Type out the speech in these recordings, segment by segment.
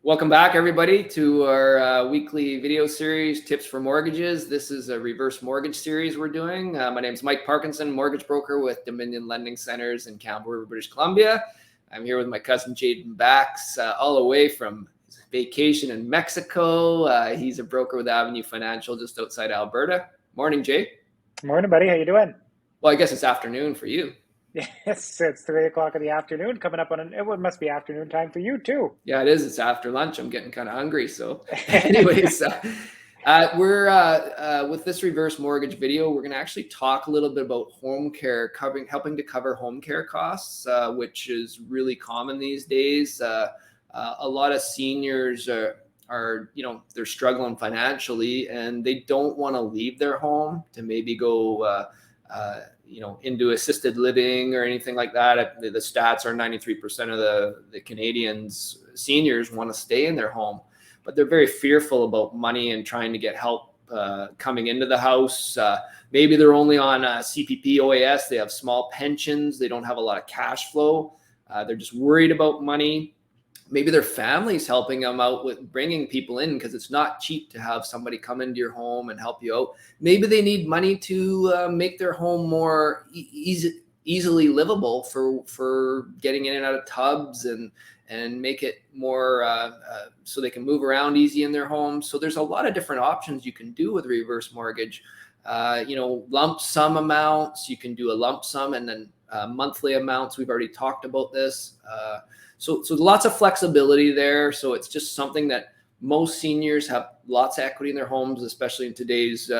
Welcome back, everybody, to our weekly video series, Tips for Mortgages. This is a reverse mortgage series we're doing. My name is Mike Parkinson, mortgage broker with Dominion Lending Centers in Campbell River, British Columbia. I'm here with my cousin Jaden Bax, all the way from vacation in Mexico. He's a broker with Avenue Financial just outside Alberta. Morning, Jay. Morning, buddy. How you doing? Well, I guess it's afternoon for you. Yes, it's 3 o'clock in the afternoon, coming up on it must be afternoon time for you too. Yeah, it is. It's after lunch. I'm getting kind of hungry. So anyways, we're with this reverse mortgage video, we're going to actually talk a little bit about home care, helping to cover home care costs, which is really common these days. A lot of seniors are they're struggling financially and they don't want to leave their home to maybe go into assisted living or anything like that. The stats are 93% of the Canadians seniors want to stay in their home, but they're very fearful about money and trying to get help coming into the house. Maybe they're only on CPP, OAS. They have small pensions. They don't have a lot of cash flow. They're just worried about money. Maybe their family's helping them out with bringing people in because it's not cheap to have somebody come into your home and help you out. Maybe they need money to make their home more easily livable for getting in and out of tubs and make it more so they can move around easy in their home. So there's a lot of different options you can do with reverse mortgage. Lump sum amounts. You can do a lump sum and then monthly amounts. We've already talked about this. So lots of flexibility there. So it's just something that most seniors have lots of equity in their homes, especially in today's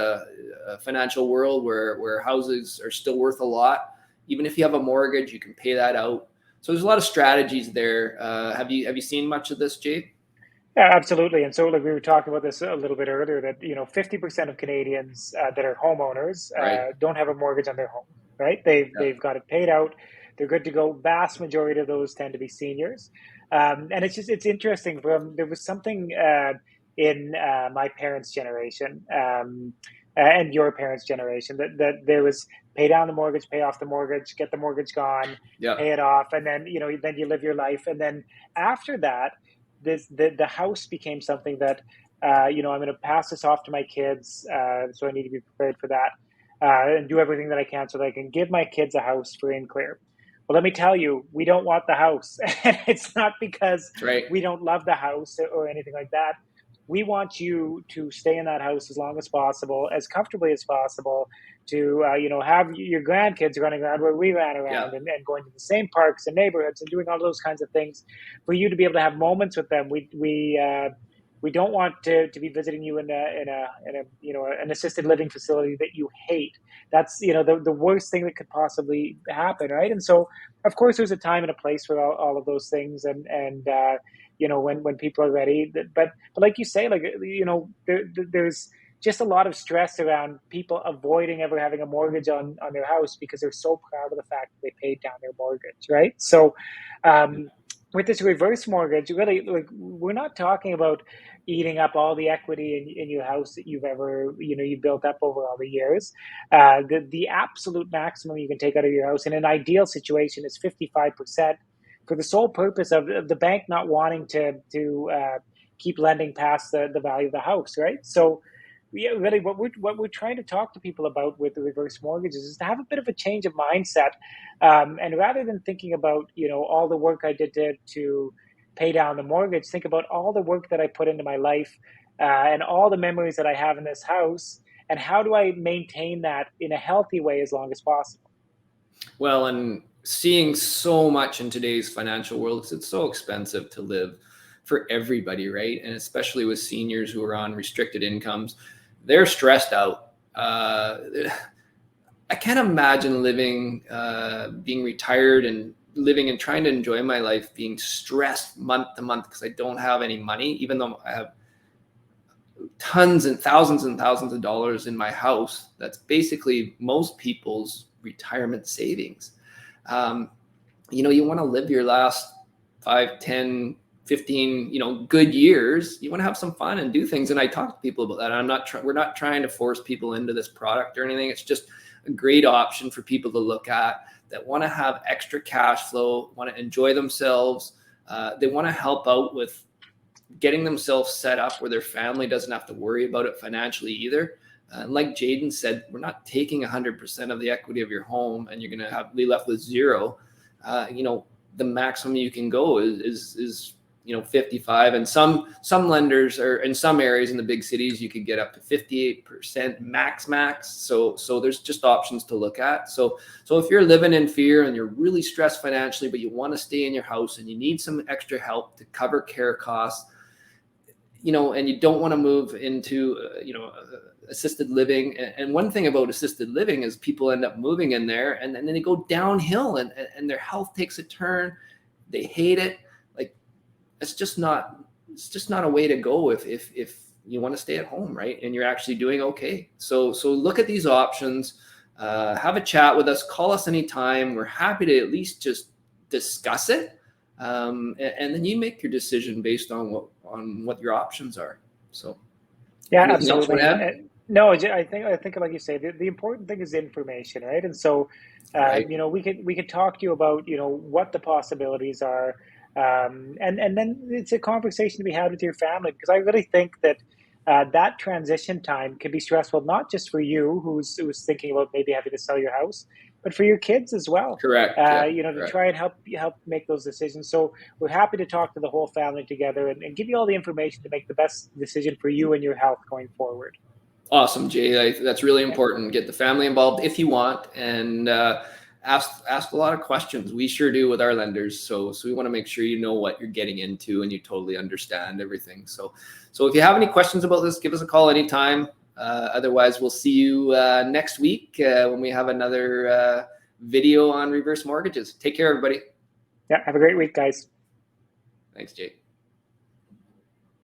financial world where houses are still worth a lot. Even if you have a mortgage, you can pay that out. So there's a lot of strategies there. Have you seen much of this, Jade? Yeah, absolutely. And so, like we were talking about this a little bit earlier, that 50% of Canadians that are homeowners Right. don't have a mortgage on their home. Right? They've got it paid out. They're good to go. Vast majority of those tend to be seniors, and it's interesting. There was something in my parents' generation and your parents' generation that there was pay down the mortgage, pay off the mortgage, get the mortgage gone, Yeah. pay it off, and then then you live your life, and then after that, the house became something that I'm going to pass this off to my kids, so I need to be prepared for that. And do everything that I can so that I can give my kids a house free and clear. Well, let me tell you, we don't want the house. And it's not because we don't love the house or anything like that. We want you to stay in that house as long as possible, as comfortably as possible, to have your grandkids running around where we ran around, and going to the same parks and neighborhoods and doing all those kinds of things, for you to be able to have moments with them. We don't want to be visiting you in an assisted living facility that you hate. That's the worst thing that could possibly happen, right? And so, of course, there's a time and a place for all of those things, and when people are ready. But like you say, there's just a lot of stress around people avoiding ever having a mortgage on their house because they're so proud of the fact that they paid down their mortgage, right? So with this reverse mortgage, really, like, we're not talking about eating up all the equity in your house that you've ever you built up over all the years. The absolute maximum you can take out of your house in an ideal situation is 55%, for the sole purpose of the bank not wanting to keep lending past the value of the house, right? So, yeah, really, what we're trying to talk to people about with the reverse mortgages is to have a bit of a change of mindset, and rather than thinking about all the work I did to pay down the mortgage, think about all the work that I put into my life, and all the memories that I have in this house, and how do I maintain that in a healthy way as long as possible. Well, and seeing so much in today's financial world, it's so expensive to live for everybody, right? And especially with seniors who are on restricted incomes, they're stressed out. I can't imagine living, being retired and living and trying to enjoy my life, being stressed month to month because I don't have any money, even though I have tons and thousands of dollars in my house. That's basically most people's retirement savings. You want to live your last 5, 10, 15, good years. You want to have some fun and do things. And I talk to people about that. We're not trying to force people into this product or anything. It's just a great option for people to look at that want to have extra cash flow, want to enjoy themselves. They want to help out with getting themselves set up where their family doesn't have to worry about it financially either. Like Jaden said, we're not taking 100% of the equity of your home and you're going to be left with zero. The maximum you can go is 55, and some lenders, or in some areas in the big cities, you could get up to 58% max. So there's just options to look at. So if you're living in fear and you're really stressed financially, but you want to stay in your house and you need some extra help to cover care costs, and you don't want to move into assisted living. And one thing about assisted living is people end up moving in there and then they go downhill and their health takes a turn. They hate it. It's just not a way to go if you want to stay at home, right? And you're actually doing okay. So look at these options, have a chat with us, call us anytime. We're happy to at least just discuss it. And then you make your decision based on what your options are. So yeah, absolutely. No, I think like you say, the important thing is information, right? And so, right. we could talk to you about, what the possibilities are. And then it's a conversation to be had with your family, because I really think that that transition time can be stressful, not just for you who's thinking about maybe having to sell your house, but for your kids as well. Correct. To try and help make those decisions. So we're happy to talk to the whole family together and give you all the information to make the best decision for you and your health going forward. Awesome, Jay. That's really important. Get the family involved if you want, and ask a lot of questions. We sure do with our lenders. So we want to make sure you know what you're getting into and you totally understand everything. So if you have any questions about this, give us a call anytime. Otherwise, we'll see you next week when we have another video on reverse mortgages. Take care, everybody. Yeah, have a great week, guys. Thanks, Jay.